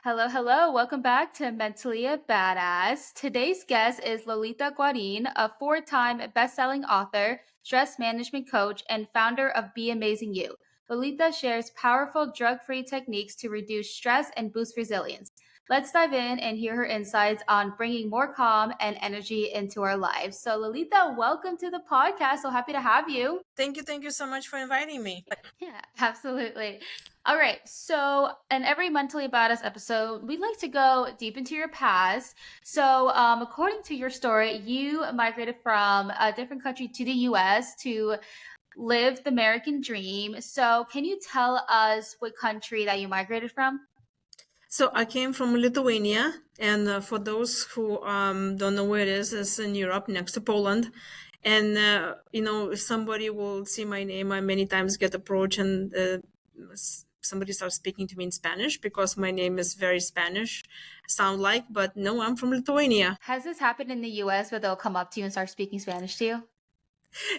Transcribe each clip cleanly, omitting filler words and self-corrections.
Hello, hello. Welcome back to Mentally a Badass. Today's guest is Lolita Guarin, a four-time best-selling author, stress management coach, and founder of Be Amazing You. Lolita shares powerful drug-free techniques to reduce stress and boost resilience. Let's dive in and hear her insights on bringing more calm and energy into our lives. So, Lolita, welcome to the podcast. So happy to have you. Thank you so much for inviting me. Yeah, absolutely. All right. So, in every Mentally About Us episode, we'd like to go deep into your past. So, according to your story, you migrated from a different country to the US to live the American dream. So, can you tell us what country that you migrated from? So I came from Lithuania, and for those who don't know where it is, it's in Europe next to Poland. And if somebody will see my name, I many times get approached, and somebody starts speaking to me in Spanish because my name is very Spanish sound like. But no, I'm from Lithuania. Has this happened in the US where they'll come up to you and start speaking Spanish to you?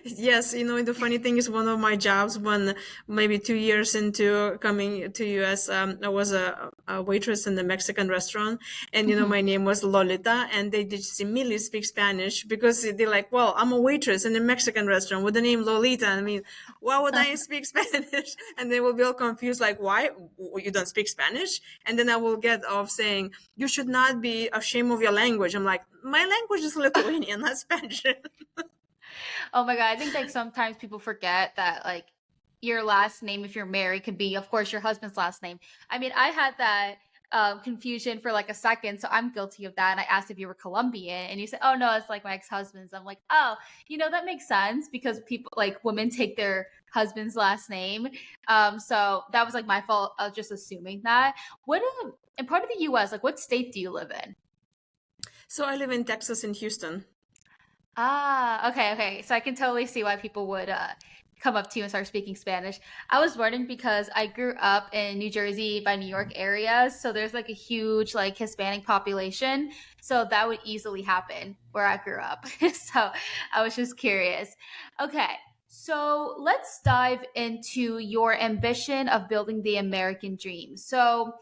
Yes, the funny thing is one of my jobs when maybe 2 years into coming to US, I was a waitress in the Mexican restaurant, and my name was Lolita, and they just immediately speak Spanish because they're like, well, I'm a waitress in a Mexican restaurant with the name Lolita. I mean, why would I speak Spanish? And they will be all confused, like, why you don't speak Spanish? And then I will get off saying, you should not be ashamed of your language. I'm like, my language is Lithuanian, not Spanish. Oh my God. I think like sometimes people forget that like your last name, if you're married, could be, of course, your husband's last name. I mean, I had that confusion for like a second, so I'm guilty of that. And I asked if you were Colombian, and you said, "Oh no, it's like my ex-husband's." I'm like, "Oh, that makes sense because people like women take their husband's last name." So that was like my fault of just assuming that. What in part of the U.S., like what state do you live in? So I live in Texas in Houston. Ah, okay, okay. So I can totally see why people would come up to you and start speaking Spanish. I was wondering because I grew up in New Jersey by New York area, so there's like a huge like Hispanic population. So that would easily happen where I grew up. So I was just curious. Okay, so let's dive into your ambition of building the American dream. So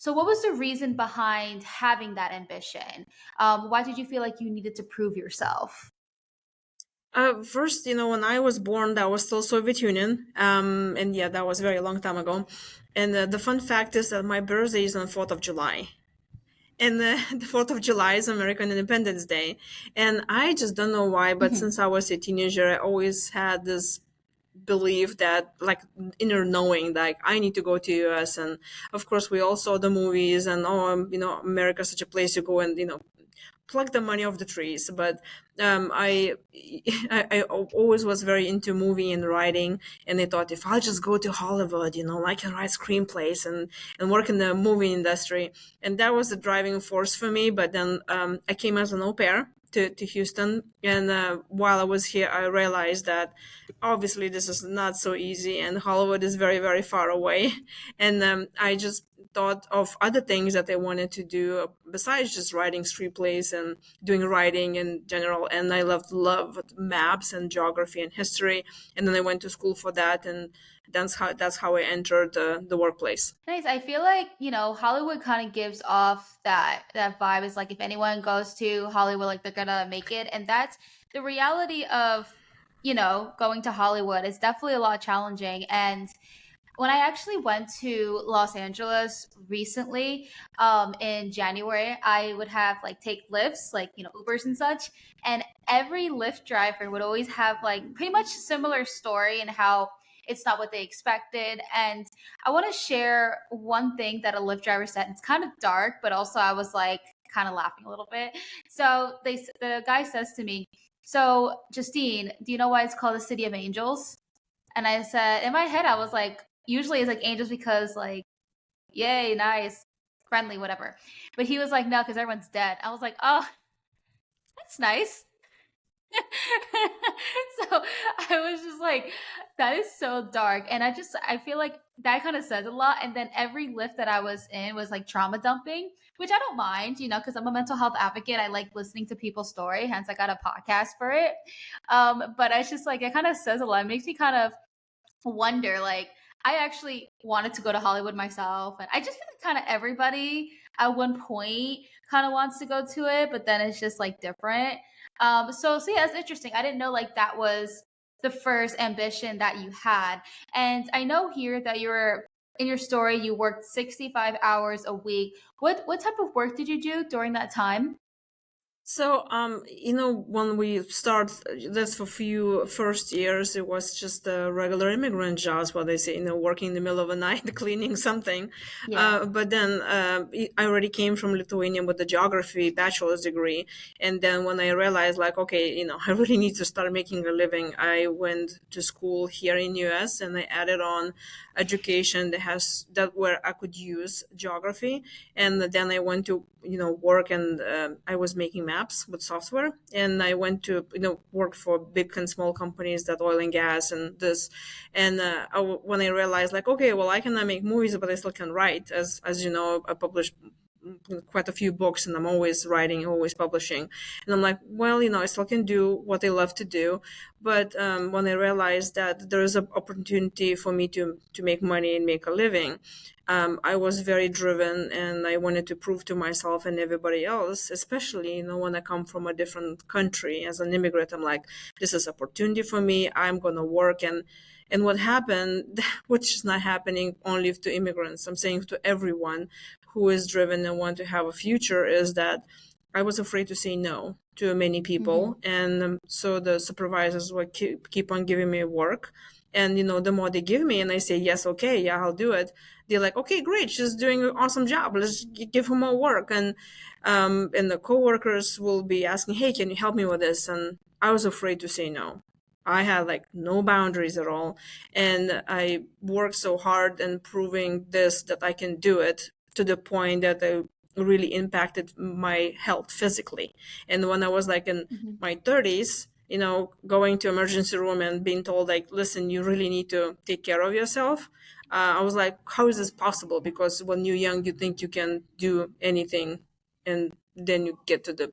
what was the reason behind having that ambition? Why did you feel like you needed to prove yourself? First, when I was born, that was still Soviet Union, and yeah, that was a very long time ago. And the fun fact is that my birthday is on 4th of July, and the 4th of July is American Independence Day. And I just don't know why, but since I was a teenager, I always had this belief that like inner knowing like I need to go to US. And of course we all saw the movies and America's such a place you go and pluck the money off the trees. But I always was very into movie and writing, and I thought if I'll just go to Hollywood, I can write screenplays and work in the movie industry, and that was the driving force for me. But then I came as an au pair to Houston, and while I was here, I realized that obviously this is not so easy, and Hollywood is very very far away, and I just thought of other things that I wanted to do besides just writing screenplays and doing writing in general. And I loved maps and geography and history. And then I went to school for that, and that's how I entered the workplace. Nice. I feel like, Hollywood kind of gives off that vibe. Is like if anyone goes to Hollywood, like they're gonna make it. And that's the reality of, going to Hollywood. It's definitely a lot challenging. And when I actually went to Los Angeles recently, in January, I would have like take lifts, like, Ubers and such. And every Lyft driver would always have like pretty much similar story and how it's not what they expected. And I want to share one thing that a Lyft driver said. It's kind of dark, but also I was like kind of laughing a little bit. So the guy says to me, "So Justine, do you know why it's called the City of Angels?" And I said, in my head, I was like, usually it's like angels because like, yay, nice, friendly, whatever. But he was like, no, because everyone's dead. I was like, oh, that's nice. So I was just like, that is so dark. And I feel like that kind of says a lot. And then every lift that I was in was like trauma dumping, which I don't mind, because I'm a mental health advocate. I like listening to people's story. Hence, I got a podcast for it. But it's just like, it kind of says a lot. It makes me kind of wonder like I actually wanted to go to Hollywood myself, and I just feel like kind of everybody at one point kind of wants to go to it, but then it's just like different. So yeah, it's interesting. I didn't know like that was the first ambition that you had, and I know here that you're in your story you worked 65 hours a week. What type of work did you do during that time? So, when we start, that's for few first years, it was just regular immigrant jobs, what they say, working in the middle of the night, cleaning something. Yeah. But then I already came from Lithuania with a geography bachelor's degree. And then when I realized, like, okay, I really need to start making a living, I went to school here in US and I added on education that where I could use geography. And then I went to work, and I was making maps with software, and I went to work for big and small companies, that oil and gas and this. And when I realized, like, okay, well, I cannot make movies, but I still can write. As you know, I published quite a few books, and I'm always writing, always publishing. And I'm like, well, I still can do what I love to do. But when I realized that there is an opportunity for me to make money and make a living, I was very driven, and I wanted to prove to myself and everybody else, especially, when I come from a different country as an immigrant. I'm like, this is opportunity for me. I'm going to work. And what happened, which is not happening only to immigrants, I'm saying to everyone who is driven and want to have a future, is that I was afraid to say no to many Hmm. people. And so the supervisors would keep on giving me work. And, the more they give me and I say, yes, okay, yeah, I'll do it, they're like, okay, great, she's doing an awesome job. Let's give her more work. And the coworkers will be asking, hey, can you help me with this? And I was afraid to say no. I had like no boundaries at all. And I worked so hard and proving this that I can do it, to the point that I really impacted my health physically. And when I was like in Hmm. my 30s, going to emergency room and being told, like, listen, you really need to take care of yourself. I was like, how is this possible? Because when you're young, you think you can do anything. And then you get to the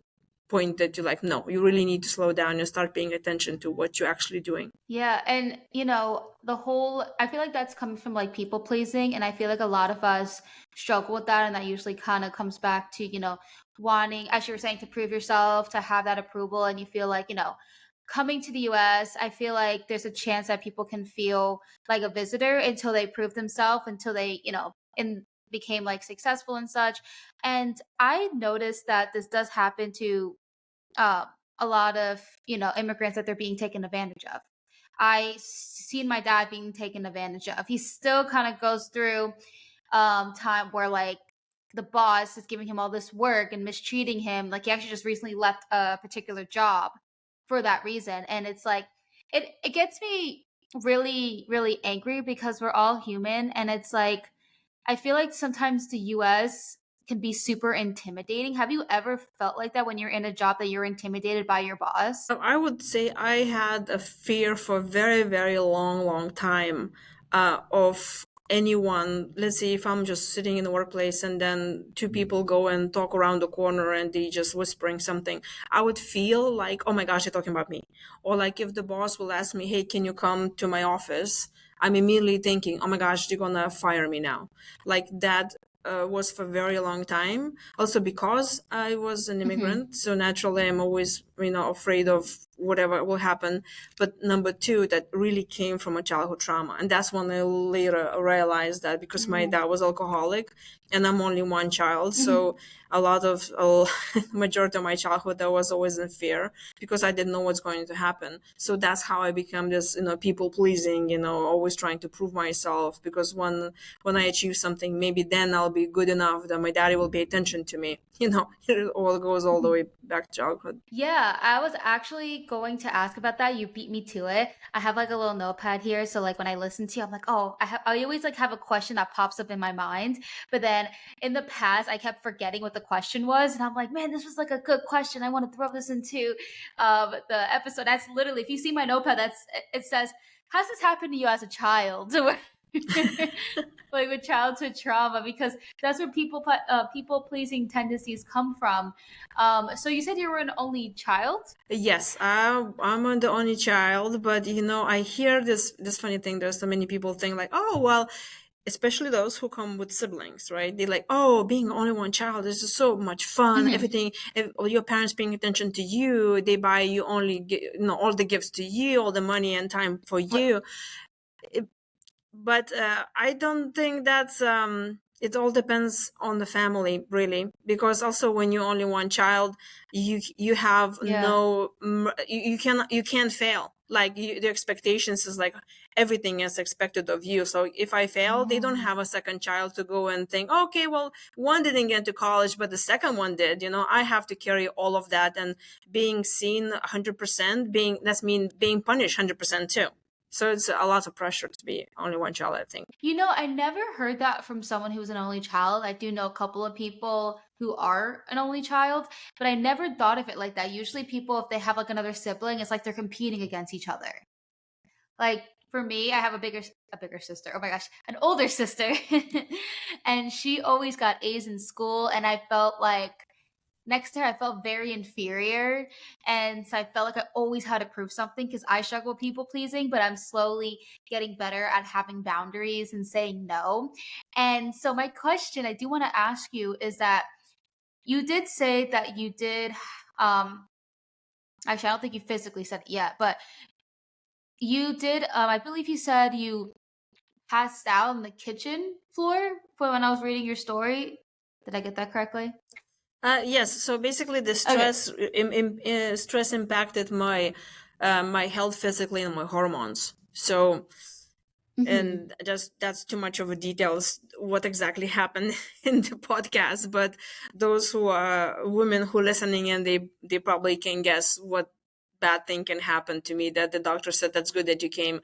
point that you're like, no, you really need to slow down and start paying attention to what you're actually doing. Yeah, and the whole I feel like that's coming from like people pleasing, and I feel like a lot of us struggle with that, and that usually kind of comes back to, wanting, as you were saying, to prove yourself, to have that approval, and you feel like, coming to the US, I feel like there's a chance that people can feel like a visitor until they prove themselves, until they, and became like successful and such. And I noticed that this does happen to um, a lot of immigrants, that they're being taken advantage of. I seen my dad being taken advantage of. He still kind of goes through time where like the boss is giving him all this work and mistreating him. Like he actually just recently left a particular job for that reason, and it's like it gets me really really angry because we're all human, and it's like I feel like sometimes the US can be super intimidating. Have you ever felt like that when you're in a job that you're intimidated by your boss? I would say I had a fear for a very, very long, long time of anyone. Let's say if I'm just sitting in the workplace and then two people go and talk around the corner and they just whispering something, I would feel like, oh my gosh, they're talking about me. Or like if the boss will ask me, hey, can you come to my office? I'm immediately thinking, oh my gosh, they're gonna fire me now. Like that was for a very long time. Also because I was an Mhm. immigrant, so naturally I'm always, afraid of whatever will happen. But number two, that really came from a childhood trauma, and that's when I later realized that because my Mm. dad was alcoholic, and I'm only one child, Mhm. so majority of my childhood I was always in fear because I didn't know what's going to happen. So that's how I become this, people pleasing, always trying to prove myself, because when I achieve something, maybe then I'll be good enough that my daddy will pay attention to me. It all goes all the Mhm. way back to childhood. Yeah, I was actually going to ask about that. You beat me to it. I have like a little notepad here, so like when I listen to you, I'm like, oh, I always like have a question that pops up in my mind. But then in the past, I kept forgetting what the question was, and I'm like, man, this was like a good question. I want to throw this into the episode. That's literally, if you see my notepad, it says, "Has this happened to you as a child?" like with childhood trauma, because that's where people pleasing tendencies come from. So you said you were an only child. Yes, I'm the only child, but I hear this funny thing. There's so many people think like, oh well, especially those who come with siblings, right? They're like, oh, being only one child is just so much fun. Hmm. Everything, all your parents paying attention to you, they buy you only, all the gifts to you, all the money and time for you. But I don't think that's it all depends on the family, really, because also when you're only one child, you have Yeah. you can't fail. Like the expectations is like everything is expected of you. So if I fail, they don't Oh. have a second child to go and think, okay, well, one didn't get to college but the second one did. I have to carry all of that, and being seen 100%, being punished 100% too. So it's a lot of pressure to be only one child, I think. I never heard that from someone who's an only child. I do know a couple of people who are an only child, but I never thought of it like that. Usually, people, if they have like another sibling, it's like they're competing against each other. Like for me, I have a bigger sister. Oh my gosh, an older sister, and she always got A's in school, and I felt like next to her, I felt very inferior. And so I felt like I always had to prove something because I struggle with people pleasing, but I'm slowly getting better at having boundaries and saying no. And so, my question I do want to ask you is that you did say that you did, um, actually, I don't think you physically said it yet, but you did, I believe you said you passed out on the kitchen floor for when I was reading your story. Did I get that correctly? Yes. So basically, the Okay. stress impacted my health physically and my hormones. So, Hmm. and just that's too much of a details what exactly happened in the podcast. But those who are women who listening in, they probably can guess what bad thing can happen to me. That the doctor said that's good that you came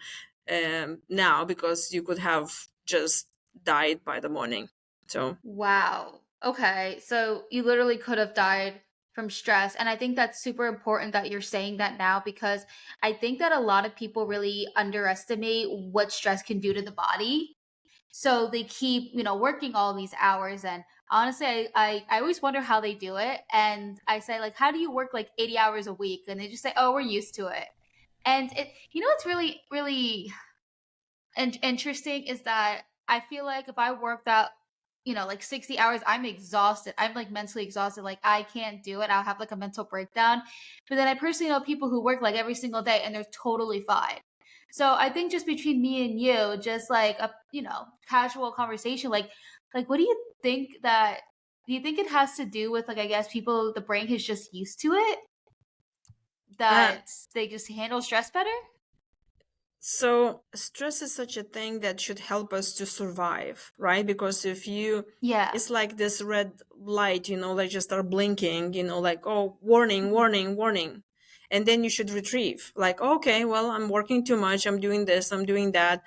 now, because you could have just died by the morning. So. Wow. Okay. So you literally could have died from stress. And I think that's super important that you're saying that now, because I think that a lot of people really underestimate what stress can do to the body. So they keep, working all these hours. And honestly, I always wonder how they do it. And I say, like, how do you work like 80 hours a week? And they just say, oh, we're used to it. And it's really, really and interesting is that I feel like if I work that, like 60 hours, I'm exhausted. I'm like mentally exhausted. Like I can't do it. I'll have like a mental breakdown. But then I personally know people who work like every single day and they're totally fine. So I think just between me and you, just like a, casual conversation, like what do you think that do you think it has to do with, like, I guess people, the brain is just used to it, Uh, that they just handle stress better? So stress is such a thing that should help us to survive, right? Because Yeah. it's like this red light, like just start blinking, like, oh, warning, Mhm. warning, warning. And then you should retrieve, like, okay, well, I'm working too much. I'm doing this, I'm doing that.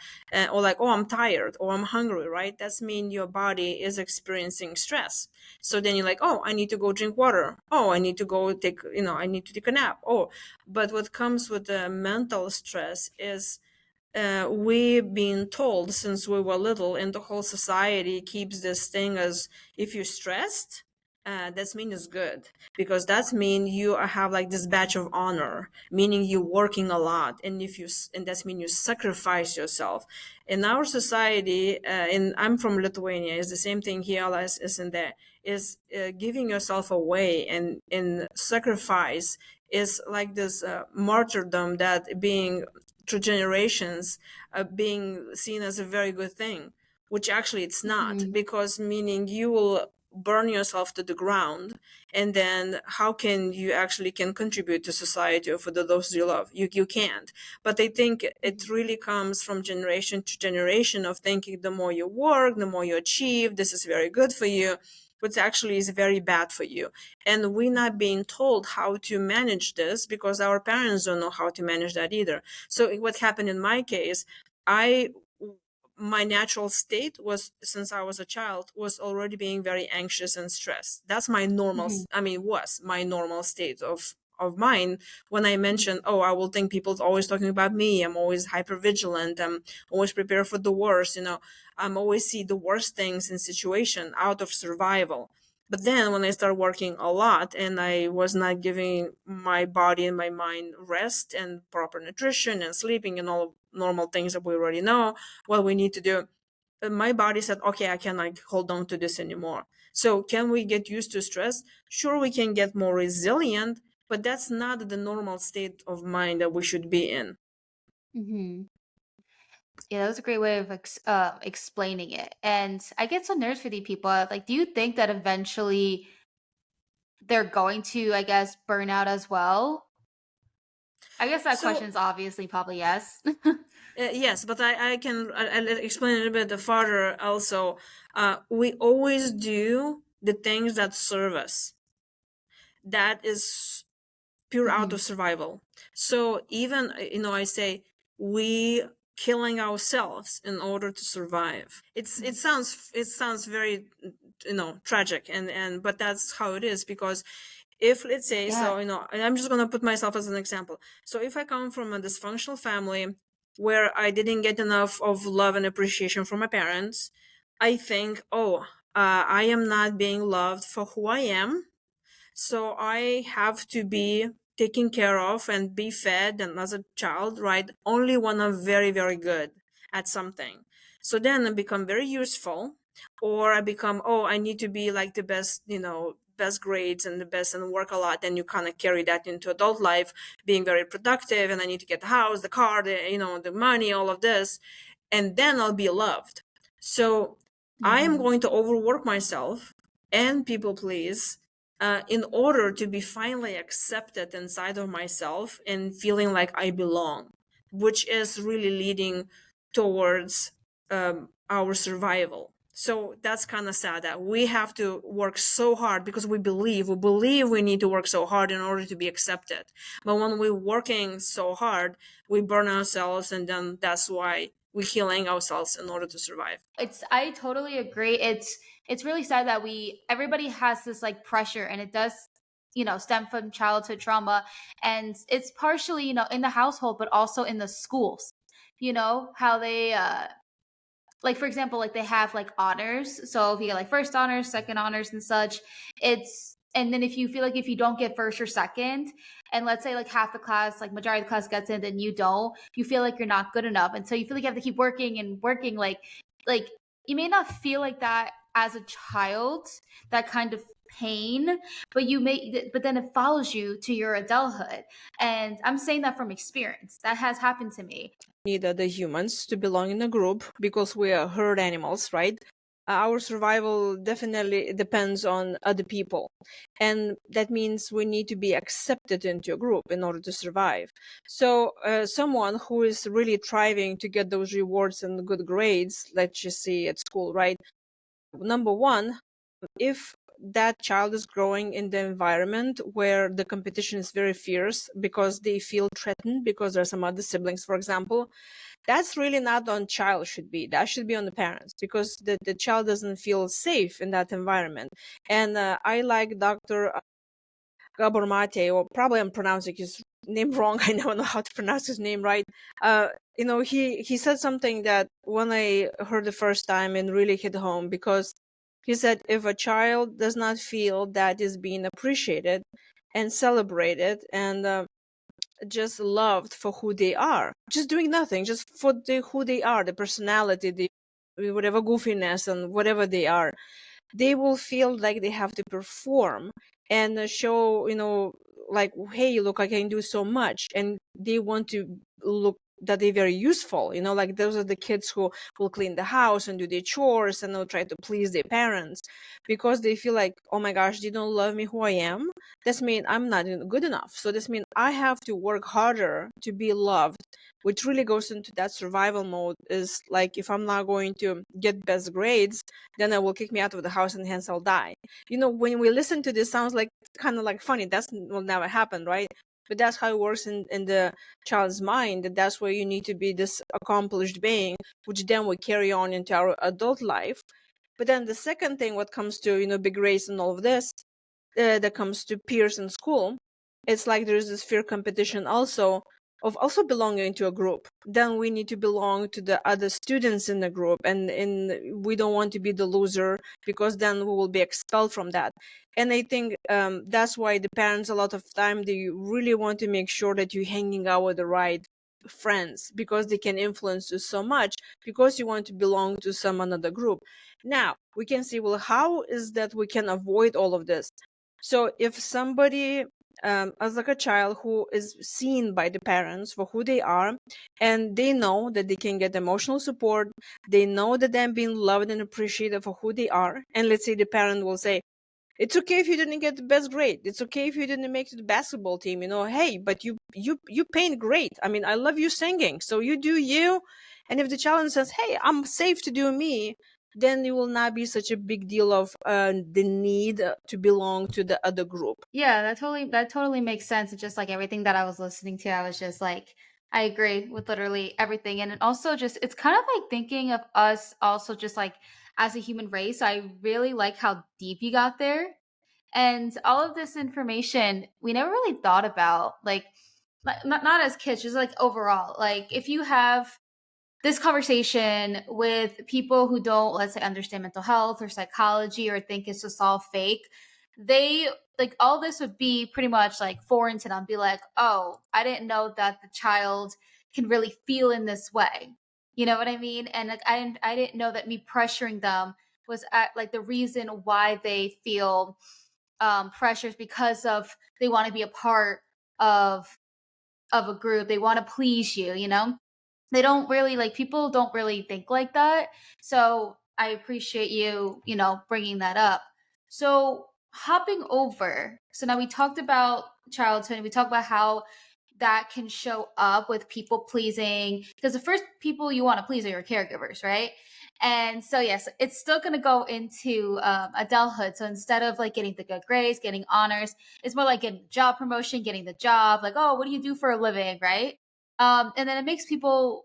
Or like, oh, I'm tired or I'm hungry, right? That's mean your body is experiencing stress. So then you're like, oh, I need to go drink water. Oh, I need to go I need to take a nap. Oh, but what comes with the mental stress is we've been told since we were little, and the whole society keeps this thing as if you're stressed, that's mean it's good, because that's mean you have like this badge of honor, meaning you're working a lot, and and that's mean you sacrifice yourself. In our society, and I'm from Lithuania, is the same thing here as in there, is giving yourself away, and in sacrifice is like this martyrdom that being through generations being seen as a very good thing, which actually it's not, Mhm. because meaning you will burn yourself to the ground, and then how can you actually can contribute to society or for those you love? You can't. But I think it Mhm. really comes from generation to generation of thinking the more you work, the more you achieve, this is very good for you, which actually is very bad for you. And we're not being told how to manage this because our parents don't know how to manage that either. So what happened in my case, I my natural state was, since I was a child, was already being very anxious and stressed. That's my normal, Mhm. I mean, was my normal state of mine when I mentioned, oh, I will think people's always talking about me. I'm always hyper vigilant. I'm always prepared for the worst. I'm always see the worst things in situation out of survival. But then when I started working a lot and I was not giving my body and my mind rest and proper nutrition and sleeping and all normal things that we already know what we need to do, my body said, okay, I cannot hold on to this anymore. So can we get used to stress? Sure, we can get more resilient, but that's not the normal state of mind that we should be in. Hmm. Yeah, that was a great way of explaining it. And I get so nervous for these people. Like, do you think that eventually they're going to, I guess, burn out as well? I guess that question So is obviously probably yes. yes, but I can I'll explain a little bit further also. We always do the things that serve us. That is pure out Hmm. of survival. So even, I say we killing ourselves in order to survive. It sounds very, tragic, and but that's how it is. Because if, let's say, Yeah. so, and I'm just going to put myself as an example. So if I come from a dysfunctional family where I didn't get enough of love and appreciation from my parents, I think, oh, I am not being loved for who I am, so I have to be taken care of and be fed, and as a child, right, only when I'm very, very good at something. So then I become very useful, or I become, oh, I need to be like the best, best grades and the best and work a lot. And you kind of carry that into adult life, being very productive. And I need to get the house, the car, the money, all of this. And then I'll be loved. So I am Hmm. going to overwork myself and people please, in order to be finally accepted inside of myself and feeling like I belong, which is really leading towards our survival. So that's kind of sad that we have to work so hard because we believe we need to work so hard in order to be accepted. But when we're working so hard, we burn ourselves, and then that's why we're healing ourselves in order to survive. I totally agree. It's really sad that everybody has this like pressure, and it does, stem from childhood trauma, and it's partially, in the household but also in the schools. How they like, for example, like they have like honors. So if you get like first honors, second honors and such, and then if you feel like if you don't get first or second, and let's say like half the class, like majority of the class gets in, then you don't, you feel like you're not good enough. And so you feel like you have to keep working and working. Like you may not feel like that as a child, that kind of pain, but then it follows you to your adulthood. And I'm saying that from experience. That has happened to me. Need other humans to belong in a group because we are herd animals, right? Our survival definitely depends on other people. And that means we need to be accepted into a group in order to survive. So, someone who is really thriving to get those rewards and good grades, let's just say at school, right? Number one, if that child is growing in the environment where the competition is very fierce because they feel threatened because there are some other siblings, for example, that's really not on child should be. That should be on the parents because the child doesn't feel safe in that environment. And I like Dr. Gabor Mate, or probably I'm pronouncing his name wrong. I don't know how to pronounce his name right. He said something that when I heard the first time and really hit home, because he said if a child does not feel that is being appreciated and celebrated and just loved for who they are, just doing nothing, just for who they are, the personality, the whatever goofiness and whatever they are, they will feel like they have to perform and show, like, hey, look, I can do so much. And they want to look that they're very useful, like those are the kids who will clean the house and do their chores and they'll try to please their parents because they feel like, oh my gosh, they don't love me who I am. This means I'm not good enough. So this means I have to work harder to be loved, which really goes into that survival mode. Is like, if I'm not going to get best grades, then I will kick me out of the house and hence I'll die. When we listen to this, sounds like kind of like funny. That will never happen, right? But that's how it works in the child's mind. That's where you need to be this accomplished being, which then will carry on into our adult life. But then the second thing, what comes to, big grades and all of this, that comes to peers in school, it's like there's this fear competition also of also belonging to a group. Then we need to belong to the other students in the group, and we don't want to be the loser, because then we will be expelled from that. And I think that's why the parents a lot of time, they really want to make sure that you're hanging out with the right friends, because they can influence you so much, because you want to belong to some another group. Now we can see, well, how is that we can avoid all of this? So if somebody, as like a child who is seen by the parents for who they are, and they know that they can get emotional support, they know that they're being loved and appreciated for who they are, and let's say the parent will say, it's okay if you didn't get the best grade. It's okay if you didn't make the basketball team. Hey, but you paint great. I mean, I love you singing. So you do you. And if the child says, "Hey, I'm safe to do me," then it will not be such a big deal of the need to belong to the other group. Yeah, that totally makes sense. It's just like everything that I was listening to, I was just like, I agree with literally everything. And it also just it's kind of like thinking of us also just like as a human race. I really like how deep you got there. And all of this information we never really thought about, like not as kids, just like overall. Like if you have this conversation with people who don't, let's say, understand mental health or psychology or think it's just all fake, they like all this would be pretty much like foreign to them. Be like, oh, I didn't know that the child can really feel in this way. You know what I mean? And like I didn't know that me pressuring them was at, like the reason why they feel pressures because of they want to be a part of a group. They want to please you, you know? They don't really like people don't really think like that. So I appreciate you, bringing that up. So hopping over. So now we talked about childhood. We talked about how that can show up with people pleasing because the first people you want to please are your caregivers, right? And so yes, it's still going to go into adulthood. So instead of like getting the good grades, getting honors, it's more like getting job promotion, getting the job. Like, oh, what do you do for a living, right? And then it makes people.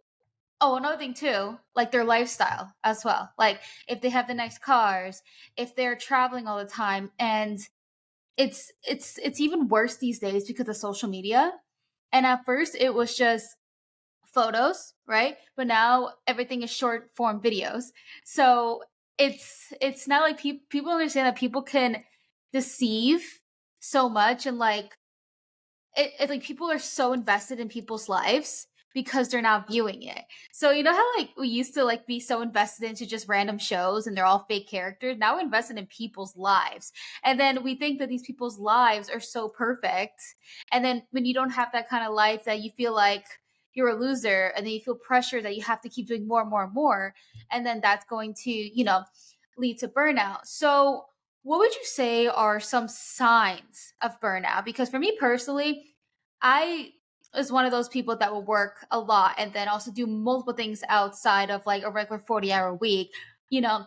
Oh, another thing too, like their lifestyle as well. Like if they have the nice cars, if they're traveling all the time, and it's even worse these days because of social media. And at first, it was just photos, right? But now everything is short form videos. So it's not like people understand that people can deceive so much and like like people are so invested in people's lives because they're not viewing it. So you know how like we used to like be so invested into just random shows and they're all fake characters. Now we're invested in people's lives. And then we think that these people's lives are so perfect. And then when you don't have that kind of life that you feel like you're a loser and then you feel pressure that you have to keep doing more and more and more. And then that's going to, lead to burnout. So what would you say are some signs of burnout? Because for me personally, I was one of those people that will work a lot and then also do multiple things outside of like a regular 40-hour week. You know,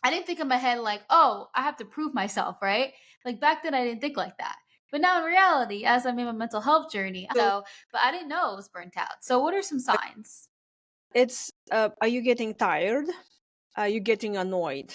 I didn't think in my head like, oh, I have to prove myself, right? Like back then I didn't think like that. But now in reality, as I'm in my mental health journey, So but I didn't know I was burnt out. So what are some signs? it's are you getting tired? Are you getting annoyed?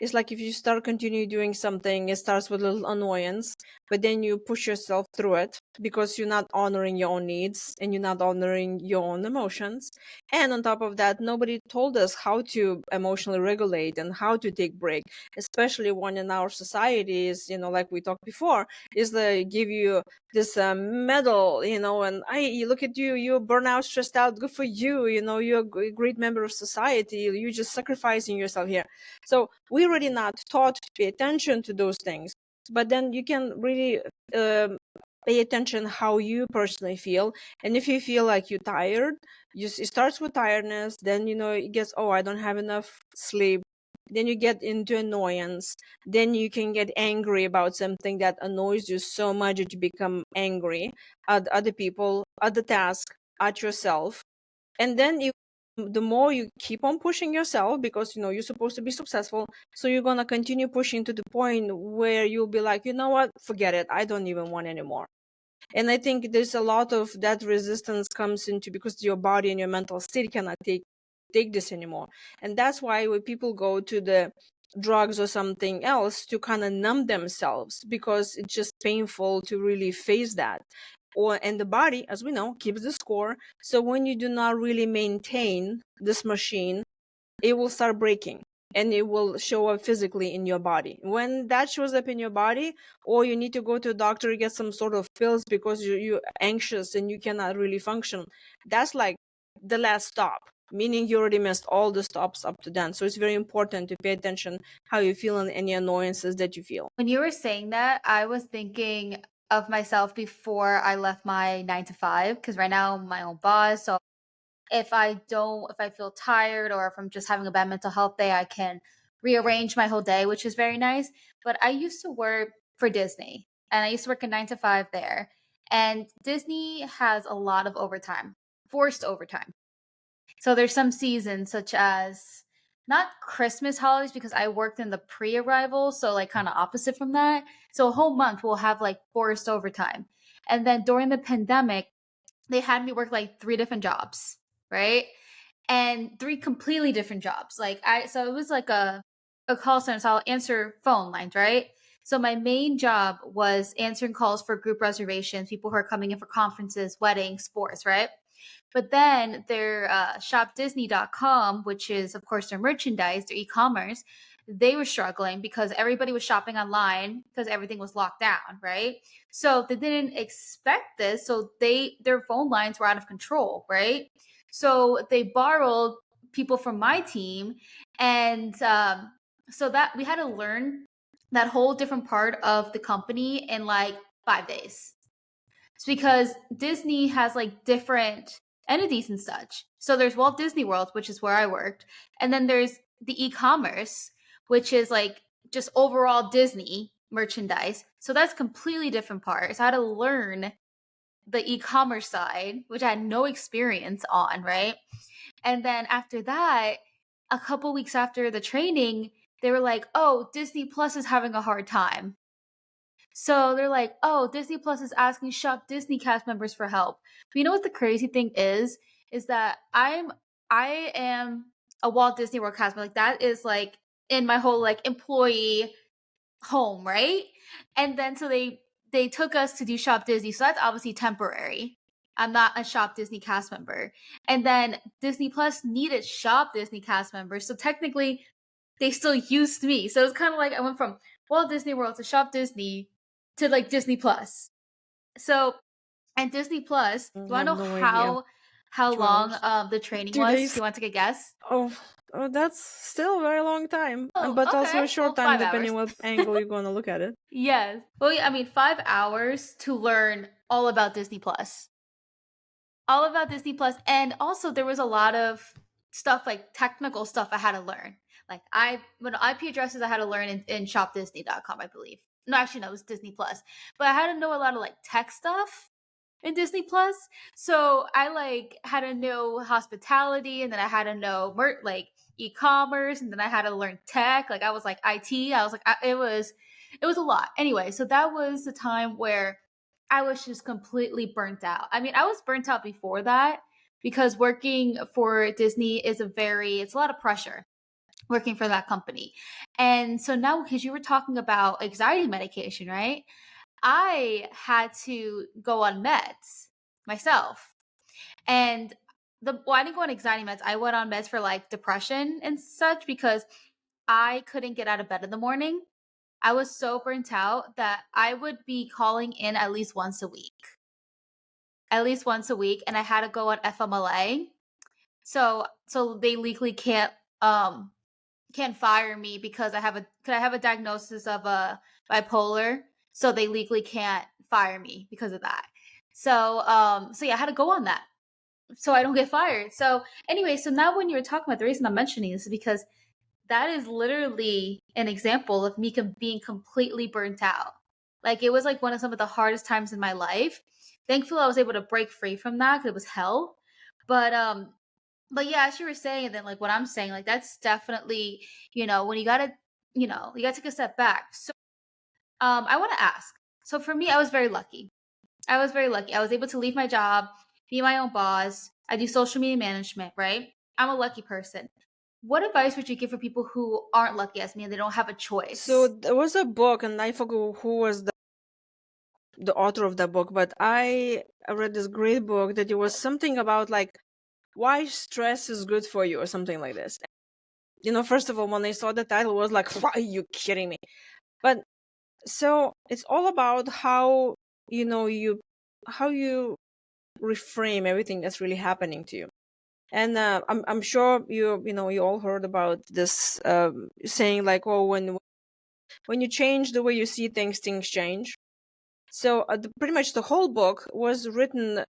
It's like if you start continue doing something, it starts with a little annoyance, but then you push yourself through it because you're not honoring your own needs and you're not honoring your own emotions. And on top of that, nobody told us how to emotionally regulate and how to take break, especially when in our societies, like we talked before, is they give you this medal, and you look at you, you're burnout, stressed out, good for you, you're a great member of society, you're just sacrificing yourself here. So we're really not taught to pay attention to those things. But then you can really pay attention how you personally feel. And if you feel like you're tired, it starts with tiredness. Then, it gets, oh, I don't have enough sleep. Then you get into annoyance. Then you can get angry about something that annoys you so much that you become angry at other people, at the task, at yourself. And then the more you keep on pushing yourself, because you're supposed to be successful, so you're going to continue pushing to the point where you'll be like, you know what, forget it, I don't even want anymore. And I think there's a lot of that resistance comes into because your body and your mental state cannot take this anymore. And that's why when people go to the drugs or something else to kind of numb themselves, because it's just painful to really face that. And the body, as we know, keeps the score. So when you do not really maintain this machine, it will start breaking, and it will show up physically in your body. When that shows up in your body, or you need to go to a doctor to get some sort of pills because you're anxious and you cannot really function, that's like the last stop, meaning you already missed all the stops up to then. So it's very important to pay attention how you feel and any annoyances that you feel. When you were saying that, I was thinking of myself before I left my 9 to 5, because right now I'm my own boss. So if I feel tired or if I'm just having a bad mental health day, I can rearrange my whole day, which is very nice. But I used to work for Disney, and I used to work a 9 to 5 there. And Disney has a lot of overtime, forced overtime. So there's some seasons, such as not Christmas holidays, because I worked in the pre-arrival, so like kind of opposite from that. So a whole month we'll have like forced overtime. And then during the pandemic, they had me work like 3 different jobs, right? And 3 completely different jobs. So it was like a call center, so I'll answer phone lines, right? So my main job was answering calls for group reservations, people who are coming in for conferences, weddings, sports, right? But then their shopdisney.com, which is, of course, their merchandise, their e-commerce, they were struggling because everybody was shopping online because everything was locked down, right? So they didn't expect this. So their phone lines were out of control, right? So they borrowed people from my team, and so that we had to learn that whole different part of the company in like 5 days. It's because Disney has like different entities and such. So there's Walt Disney World, which is where I worked, and then there's the e-commerce, which is like just overall Disney merchandise. So that's completely different part. So I had to learn the e-commerce side, which I had no experience on, right? And then after that, a couple weeks after the training, they were like, "Oh, Disney Plus is having a hard time." So they're like, "Oh, Disney Plus is asking Shop Disney cast members for help." But you know what the crazy thing is that I am a Walt Disney World cast member. Like that is like in my whole like employee home, right? And then so they took us to do Shop Disney. So that's obviously temporary. I'm not a Shop Disney cast member. And then Disney Plus needed Shop Disney cast members. So technically they still used me. So it's kind of like I went from Walt Disney World to Shop Disney to like Disney Plus. So and Disney Plus, do I I have know no idea. how 2 hours, long the training 2 days. was? Do you want to take a guess? Oh, oh, that's still a very long time, Oh, but also okay. a short Well, time 5 hours. depending what angle you're going to look at it. Yes. Well, yeah, I mean, 5 hours to learn all about Disney Plus. All about Disney Plus. And also there was a lot of stuff like technical stuff I had to learn. Like when IP addresses I had to learn in shopdisney.com, I believe. No, actually no, it was Disney Plus. But I had to know a lot of like tech stuff in Disney Plus. So I like had to know hospitality, and then I had to know like e-commerce, and then I had to learn tech. Like I was like IT. I was like it was a lot. Anyway, so that was the time where I was just completely burnt out. I mean, I was burnt out before that because working for Disney it's a lot of pressure working for that company. And so now, because you were talking about anxiety medication, right? I had to go on meds myself. And I didn't go on anxiety meds. I went on meds for like depression and such because I couldn't get out of bed in the morning. I was so burnt out that I would be calling in at least once a week. At least once a week, and I had to go on FMLA. So they legally can't fire me because I have a diagnosis of a bipolar, so they legally can't fire me because of that. So yeah, I had to go on that so I don't get fired. So anyway, so now when you were talking about, the reason I'm mentioning this is because that is literally an example of me being completely burnt out. Like it was like one of some of the hardest times in my life. Thankfully, I was able to break free from that because it was hell. But but yeah, as you were saying, and then like what I'm saying, like that's definitely, when you gotta take a step back. So I want to ask. So for me, I was very lucky. I was very lucky. I was able to leave my job, be my own boss. I do social media management, right? I'm a lucky person. what advice would you give for people who aren't lucky as me and they don't have a So choice? there was a book, and I forgot who was the author of that book, but I read this great book that it was something about like why stress is good for you or something like this. First of all, when I saw the title, it was like, why are you kidding me? But so it's all about how you reframe everything that's really happening to you. And I'm sure you all heard about this saying like, oh, when you change the way you see things, things change. So pretty much the whole book was written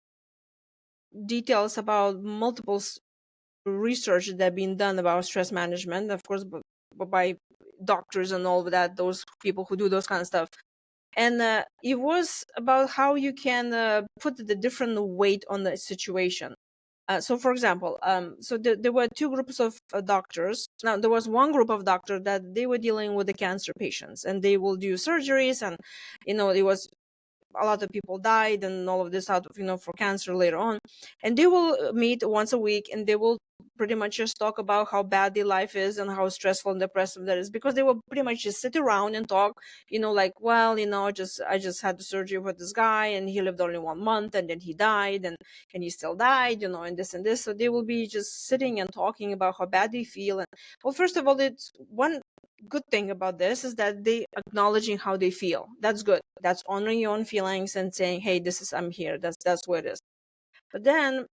details about multiple research that been done about stress management, of course, by doctors and all of that, those people who do those kind of stuff. And it was about how you can put the different weight on the situation. So, for example, there were two groups of doctors. Now, there was one group of doctors that they were dealing with the cancer patients, and they will do surgeries, and it was a lot of people died and all of this out of for cancer later on, and they will meet once a week, and they will pretty much just talk about how bad their life is and how stressful and depressive that is, because they will pretty much just sit around and talk, like, well, I just had the surgery with this guy, and he lived only 1 month, and then he died, and he still died, and this and this. So they will be just sitting and talking about how bad they feel. And well, first of all, it's one good thing about this is that they acknowledging how they feel. That's good. That's honoring your own feelings and saying, hey, I'm here. That's what it is. But then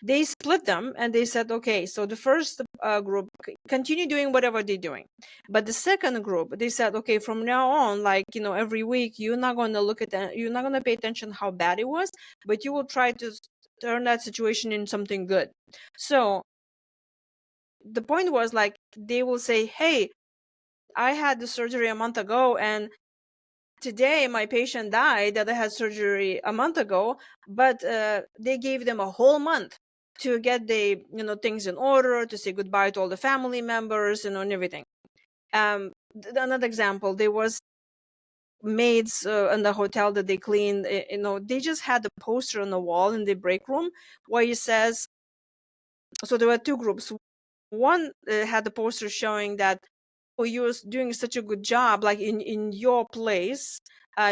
they split them, and they said, okay, so the first group continue doing whatever they're doing, but the second group, they said, okay, from now on, like, every week, you're not going to look at that, you're not going to pay attention how bad it was, but you will try to turn that situation in something good. So the point was, like, they will say, hey, I had the surgery a month ago, and today my patient died that I had surgery a month ago, but they gave them a whole month to get the things in order, to say goodbye to all the family members, and everything. Another example, there was maids in the hotel that they cleaned. They just had a poster on the wall in the break room where it says. So there were two groups. One had a poster showing that, oh, you're doing such a good job, like in your place,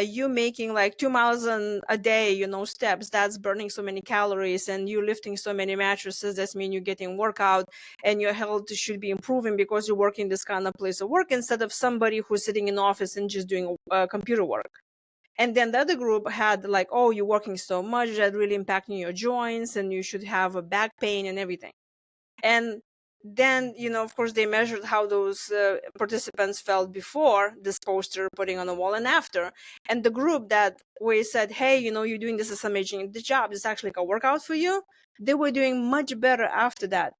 you making like 2 miles a day, steps, that's burning so many calories, and you lifting so many mattresses, that's mean you're getting workout, and your health should be improving because you're working this kind of place of work instead of somebody who's sitting in the office and just doing computer work. And then the other group had like, oh, you're working so much that really impacting your joints, and you should have a back pain and everything. And then, of course, they measured how those participants felt before this poster putting on the wall and after. And the group that where said, hey, you're doing this is amazing, the job is actually like a workout for you, they were doing much better after that.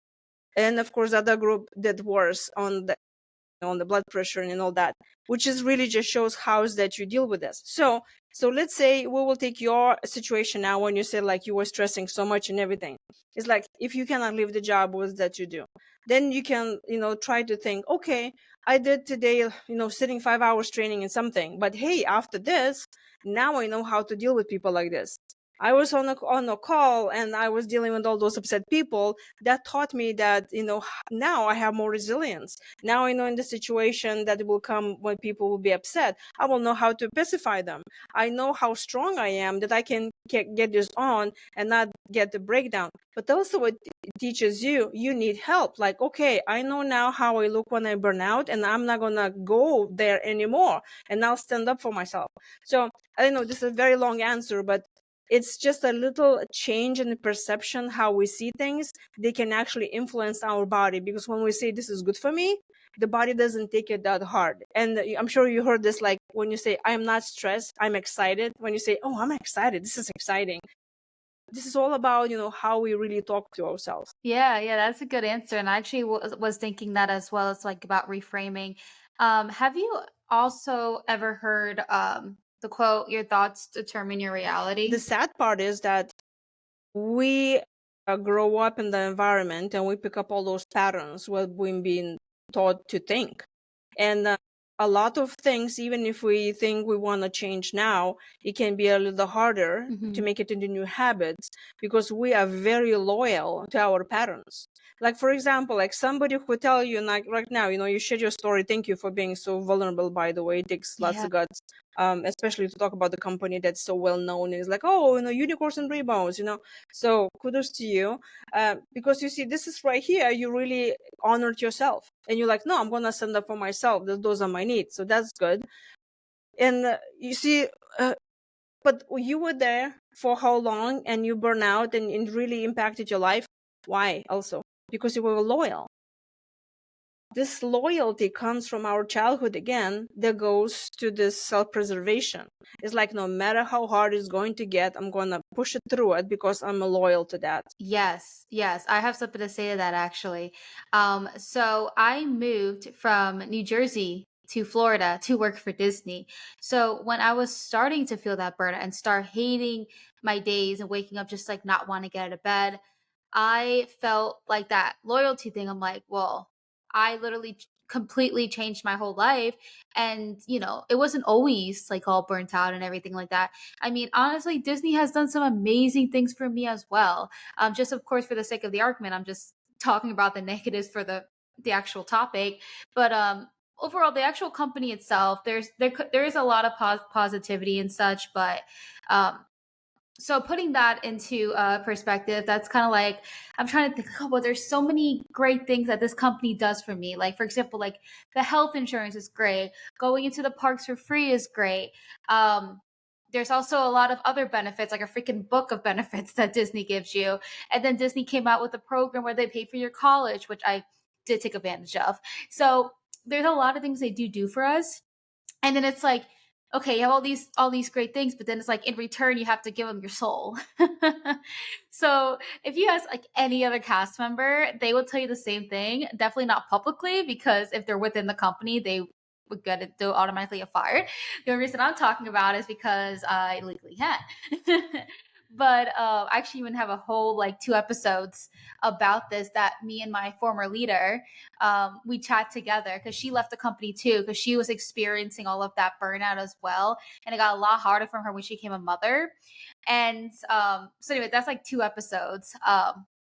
And of course, the other group did worse on the blood pressure and all that, which is really just shows how is that you deal with this. So let's say we will take your situation now when you said like you were stressing so much and everything. It's like, if you cannot leave the job, what's that you do? Then you can, try to think, okay, I did today, sitting 5 hours training in something, but hey, after this, now I know how to deal with people like this. I was on a call, and I was dealing with all those upset people. That taught me that, now I have more resilience. Now I know in the situation that it will come when people will be upset, I will know how to pacify them. I know how strong I am, that I can get this on and not get the breakdown. But also it teaches you need help. Like, okay, I know now how I look when I burn out, and I'm not gonna go there anymore, and I'll stand up for myself. So I know this is a very long answer, but it's just a little change in the perception, how we see things. They can actually influence our body, because when we say this is good for me, the body doesn't take it that hard. And I'm sure you heard this, like when you say, I'm not stressed, I'm excited. When you say, oh, I'm excited, this is exciting. This is all about, how we really talk to ourselves. Yeah, yeah, that's a good answer. And I actually was thinking that as well. It's like about reframing. Have you also ever heard the quote, your thoughts determine your The reality? sad part is that we grow up in the environment, and we pick up all those patterns what we've been taught to think. And a lot of things, even if we think we want to change now, it can be a little harder to Hmm. make it into new habits, because we are very loyal to our patterns. Like, for example, like somebody who tell you, like right now, you shared your story. Thank you for being so vulnerable, by the way. It takes lots Yeah. of guts, especially to talk about the company that's so well known. It's like, oh, unicorns and rebounds. So kudos to you. Because you see, this is right here, you really honored yourself. And you're like, no, I'm going to stand up for myself. Those are my needs. So that's good. And you see, but you were there for how long, and you burn out, and it really impacted your life. Why? Also, because you were loyal. This loyalty comes from our childhood again, that goes to this self-preservation. It's like, no matter how hard it's going to get, I'm going to push it through it because I'm loyal to that. Yes, yes. I have something to say to that actually. So I moved from New Jersey to Florida to work for Disney. So when I was starting to feel that burnout and start hating my days and waking up just like not want to get out of bed, I felt like that loyalty thing. I'm like, well, I literally completely changed my whole life. And, it wasn't always like all burnt out and everything like that. I mean, honestly, Disney has done some amazing things for me as well. Just of course, for the sake of the argument, I'm just talking about the negatives for the actual topic. But overall, the actual company itself, there is a lot of positivity and such, but um, so putting that into perspective, that's kind of like I'm trying to think, oh, well, there's so many great things that this company does for me. Like, for example, like the health insurance is great, going into the parks for free is great. There's also a lot of other benefits, like a freaking book of benefits that Disney gives you. And then Disney came out with a program where they pay for your college, which I did take advantage of. So there's a lot of things they do for us, and then it's like, okay, you have all these great things, but then it's like in return you have to give them your soul. So if you ask like any other cast member, they will tell you the same thing. Definitely not publicly, because if they're within the company, they would they'll automatically get fired. The only reason I'm talking about is because I legally can. But I actually even have a whole like 2 episodes about this, that me and my former leader, we chat together, because she left the company too, because she was experiencing all of that burnout as well, and it got a lot harder for her when she became a mother. And so anyway, that's like 2 episodes.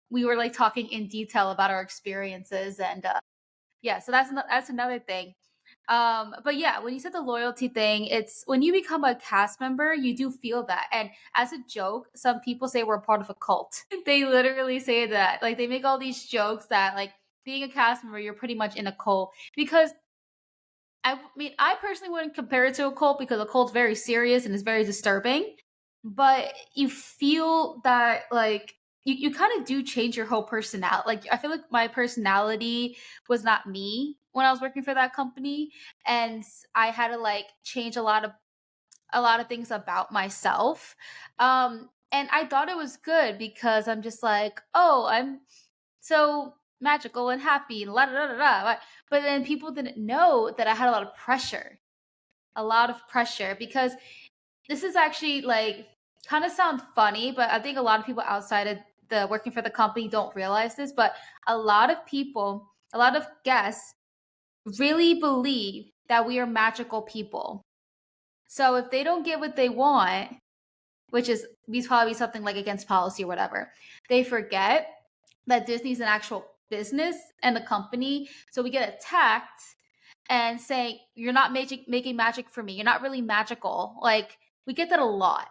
We were like talking in detail about our experiences, and yeah, so that's another thing. But yeah, when you said the loyalty thing, it's when you become a cast member, you do feel that. And as a joke, some people say we're part of a cult. They literally say that. Like they make all these jokes that like being a cast member, you're pretty much in a cult. Because I mean, I personally wouldn't compare it to a cult, because a cult's very serious and it's very disturbing. But you feel that like you kind of do change your whole personality. Like I feel like my personality was not me when I was working for that company, and I had to like change a lot of things about myself. And I thought it was good, because I'm just like, oh, I'm so magical and happy and la da da da da. But then people didn't know that I had a lot of pressure, because this is actually like kind of sound funny, but I think a lot of people outside of the working for the company don't realize this. But a lot of people, a lot of guests really believe that we are magical people. So if they don't get what they want, which is these probably something like against policy or whatever, they forget that Disney's an actual business and a company. So we get attacked and saying, you're not making magic for me. You're not really magical. Like we get that a lot,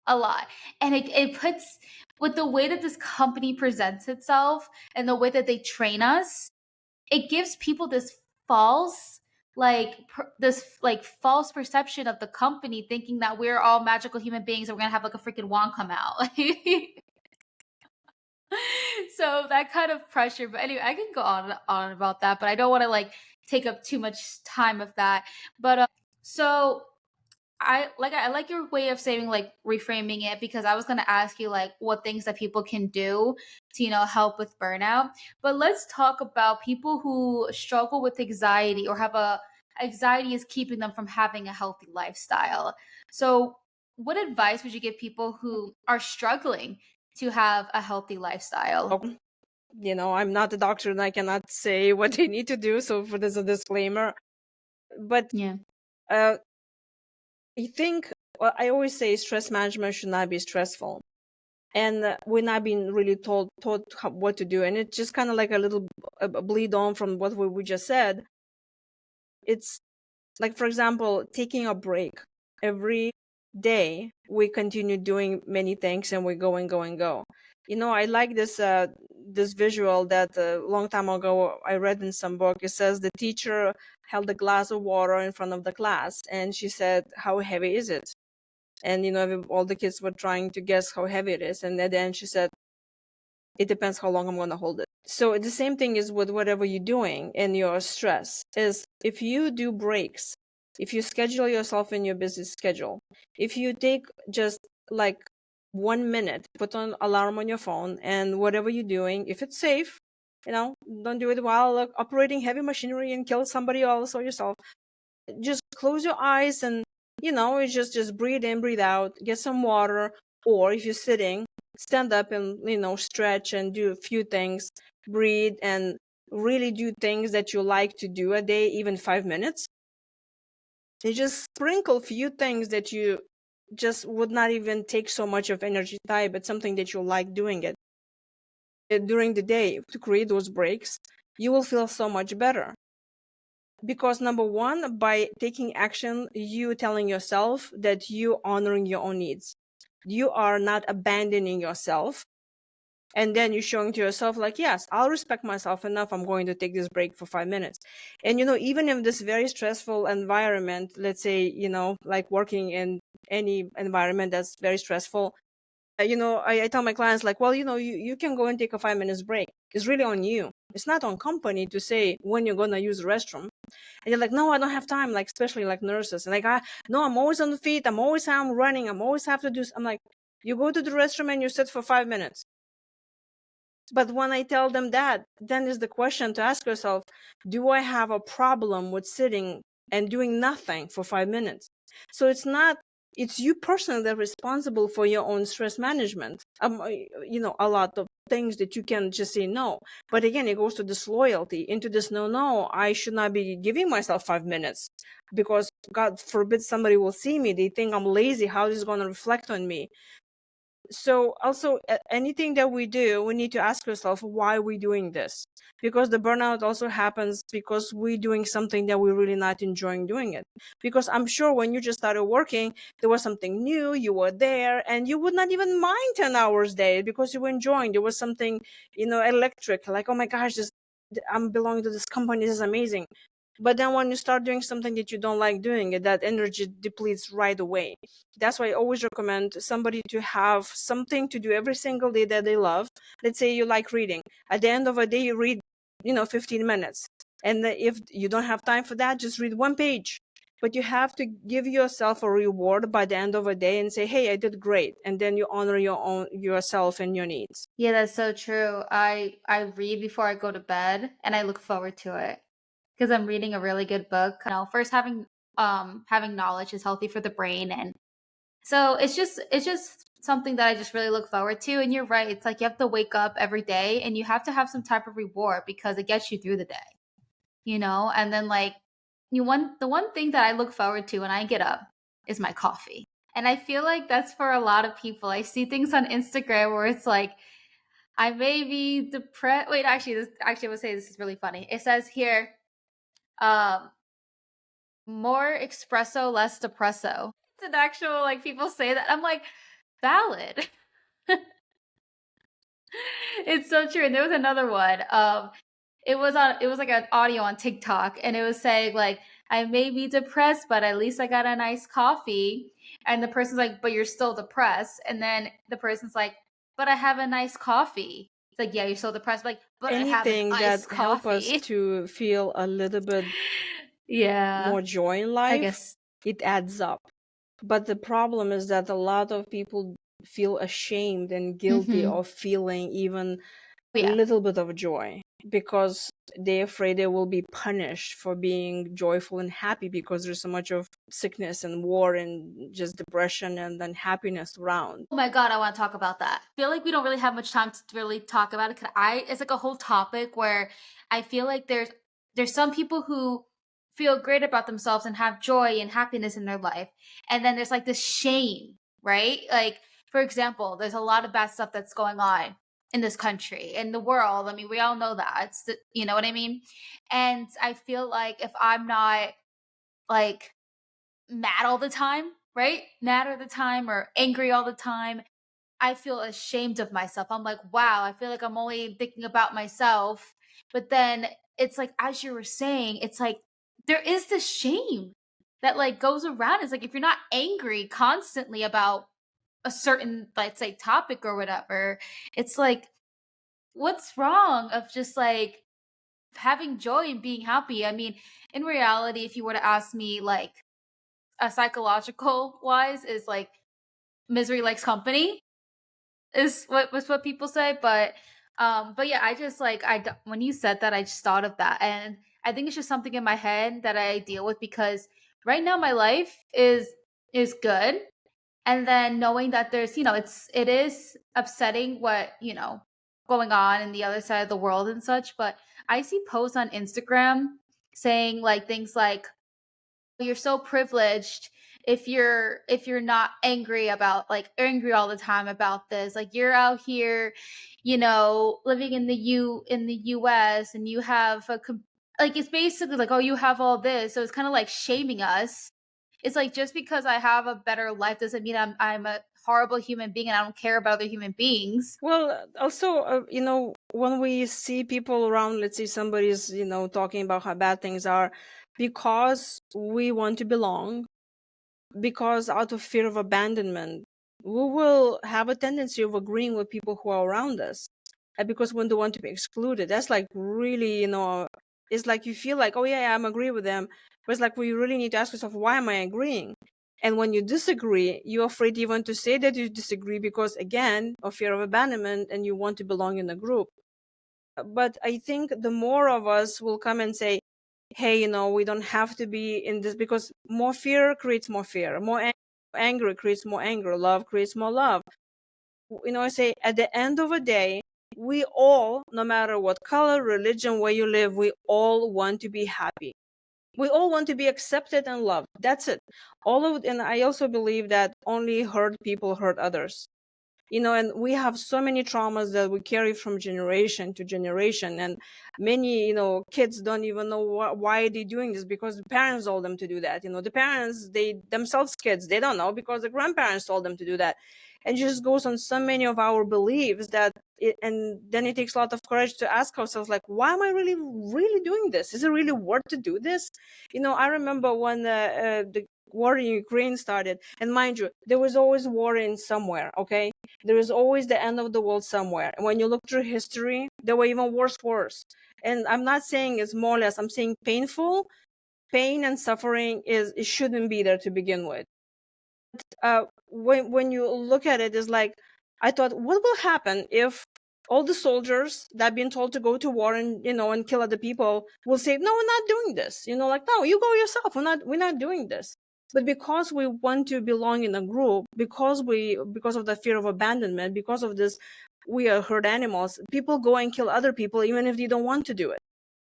a lot. And it puts, with the way that this company presents itself and the way that they train us, it gives people this false this like false perception of the company, thinking that we're all magical human beings and we're gonna have like a freaking wand come out. So that kind of pressure. But anyway, I can go on about that, but I don't want to like take up too much time of that. But so I like your way of saying like reframing it, because I was going to ask you like what things that people can do to help with burnout. But let's talk about people who struggle with anxiety, or have a anxiety is keeping them from having a healthy lifestyle. So what advice would you give people who are struggling to have a healthy lifestyle? I'm not a doctor and I cannot say what they need to do. So for this a disclaimer. But Yeah. uh, I think, well, I always say stress management should not be stressful. and we're not being really taught what to do, and it's just kind of like a little bleed on from what we just said. It's like, for example, taking a break. Every day we continue doing many things and we go and go and go. I like this visual that a long time ago I read in some book. It says the teacher held a glass of water in front of the class and she said, how heavy is it? And all the kids were trying to guess how heavy it is, and at the end she said, it depends how long I'm going to hold it. So the same thing is with whatever you're doing in your stress, is if you do breaks, if you schedule yourself in your busy schedule, if you take just like 1 minute, put on alarm on your phone, and whatever you're doing, if it's safe, don't do it while operating heavy machinery and kill somebody else or yourself. Just close your eyes and it's just breathe in, breathe out, get some water. Or if you're sitting, stand up and stretch and do a few things, breathe, and really do things that you like to do a day, even 5 minutes. You just sprinkle a few things that you just would not even take so much of energy time, but something that you like doing it during the day to create those breaks. You will feel so much better. Because number one, by taking action, you telling yourself that you honoring your own needs. You are not abandoning yourself. And then you're showing to yourself like, yes, I'll respect myself enough. I'm going to take this break for 5 minutes. And, even in this very stressful environment, let's say, like working in any environment that's very stressful, I tell my clients like, well, you can go and take a 5 minutes break. It's really on you. It's not on company to say when you're going to use the restroom. And you're like, no, I don't have time. Like, especially like nurses. And like, no, I'm always on the feet. I'm running. I'm always have to do. I'm like, you go to the restroom and you sit for 5 minutes. But when I tell them that, then is the question to ask yourself, do I have a problem with sitting and doing nothing for 5 minutes? So it's you personally that are responsible for your own stress management. A lot of things that you can just say no. But again, it goes to this loyalty, into this no, I should not be giving myself 5 minutes because God forbid somebody will see me. They think I'm lazy. How is it going to reflect on me? So also anything that we do, we need to ask ourselves why we're doing this, because the burnout also happens because we're doing something that we're really not enjoying doing it. Because I'm sure when you just started working, there was something new, you were there, and you would not even mind 10 hours a day because you were enjoying. There was something electric, like, oh my gosh, I'm belonging to this company, this is amazing. But then when you start doing something that you don't like doing, that energy depletes right away. That's why I always recommend somebody to have something to do every single day that they love. Let's say you like reading. At the end of a day, you read, 15 minutes. And if you don't have time for that, just read one page. But you have to give yourself a reward by the end of a day and say, hey, I did great. And then you honor yourself and your needs. Yeah, that's so true. I read before I go to bed and I look forward to it because I'm reading a really good book. First having knowledge is healthy for the brain, and so it's just something that I just really look forward to. And you're right. It's like you have to wake up every day and you have to have some type of reward because it gets you through the day. And then like the one thing that I look forward to when I get up is my coffee. And I feel like that's for a lot of people. I see things on Instagram where it's like I may be depressed. Wait, actually I would say this is really funny. It says here, um, more espresso, less depresso. It's an actual like people say that. I'm like, valid. It's so true. And there was another one. It was like an audio on TikTok and it was saying like, I may be depressed, but at least I got a nice coffee. And the person's like, but you're still depressed. And then the person's like, but I have a nice coffee. It's like, yeah, you're still depressed. Like, but I have an Anything iced that help us coffee. to feel a little bit Yeah, more joy in I life, guess. it adds up. But the problem is that a lot of people feel ashamed and guilty Mm-hmm. of feeling even a Yeah. little bit of joy because they're afraid they will be punished for being joyful and happy because there's so much of sickness and war and just depression and unhappiness around. Oh my god, I want to talk about that. I feel like we don't really have much time to really talk about it. It's like a whole topic where I feel like there's some people who feel great about themselves and have joy and happiness in their life, and then there's like this shame, right? Like for example, there's a lot of bad stuff that's going on in this country, in the world. I mean, we all know that. You know what I mean? And I feel like if I'm not like mad all the time, right? Mad all the time or angry all the time, I feel ashamed of myself. I'm like, wow, I feel like I'm only thinking about myself. But then it's like, as you were saying, it's like there is this shame that like goes around. It's like if you're not angry constantly about a certain, let's say, topic or whatever, it's like, what's wrong of just like having joy and being happy? I mean, in reality, if you were to ask me, like, a psychological wise, is like misery likes company is what people say, but yeah, I just like when you said that, I just thought of that, and I think it's just something in my head that I deal with because right now my life is good, and then knowing that there's, it is upsetting what, going on in the other side of the world and such, but I see posts on Instagram saying like things like, you're so privileged if you're not angry all the time about this, like you're out here, living in the US, and you have like, it's basically like, oh, you have all this, so it's kind of like shaming us. It's like, just because I have a better life doesn't mean I'm a horrible human being and I don't care about other human beings. Well, also, when we see people around, let's say somebody's, talking about how bad things are, because we want to belong, because out of fear of abandonment, we will have a tendency of agreeing with people who are around us. And because we don't want to be excluded, that's like really, it's like you feel like, oh yeah, I'm agree with them. But it's like we really need to ask yourself, why am I agreeing? And when you disagree, you're afraid even to say that you disagree because, again, of fear of abandonment, and you want to belong in a group. But I think the more of us will come and say, hey, we don't have to be in this, because more fear creates more fear, more anger creates more anger, love creates more love. I say at the end of the day, we all, no matter what color, religion, where you live, we all want to be happy. We all want to be accepted and loved. That's it. And I also believe that only hurt people hurt others. And we have so many traumas that we carry from generation to generation, and many kids don't even know why they're doing this, because the parents told them to do that. The parents, they themselves, kids, they don't know because the grandparents told them to do that. And it just goes on so many of our beliefs and then it takes a lot of courage to ask ourselves, like, why am I really doing this? Is it really worth to do this? I remember when the war in Ukraine started, and mind you, there was always war in somewhere. Okay, there is always the end of the world somewhere. And when you look through history, there were even worse wars. And I'm not saying it's more or less, I'm saying painful. Pain and suffering it shouldn't be there to begin with. When you look at it, is like, I thought, what will happen if all the soldiers that have been told to go to war and kill other people will say, no, we're not doing this. Like, no, you go yourself. We're not doing this. But because we want to belong in a group, because of the fear of abandonment, because of this, we are herd animals. People go and kill other people even if they don't want to do it.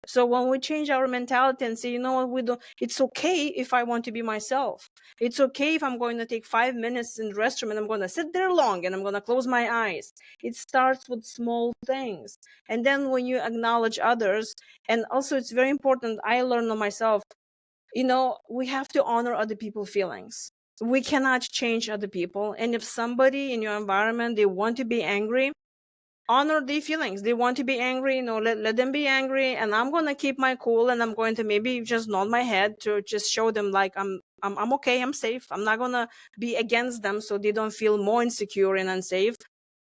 So when we change our mentality and say, it's okay if I want to be myself. It's okay if I'm going to take 5 minutes in the restroom and I'm going to sit there long and I'm going to close my eyes. It starts with small things. And then when you acknowledge others, and also it's very important, I learned on myself, we have to honor other people's feelings. We cannot change other people. And if somebody in your environment, they want to be angry, honor their feelings. They want to be angry, let them be angry. And I'm going to keep my cool, and I'm going to maybe just nod my head to just show them like I'm okay, I'm safe. I'm not going to be against them so they don't feel more insecure and unsafe.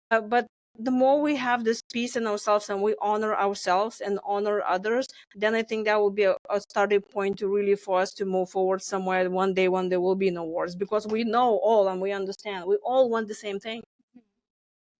But the more we have this peace in ourselves and we honor ourselves and honor others, then I think that will be a starting point to really for us to move forward somewhere one day when there will be no wars, because we know all and we understand. We all want the same thing.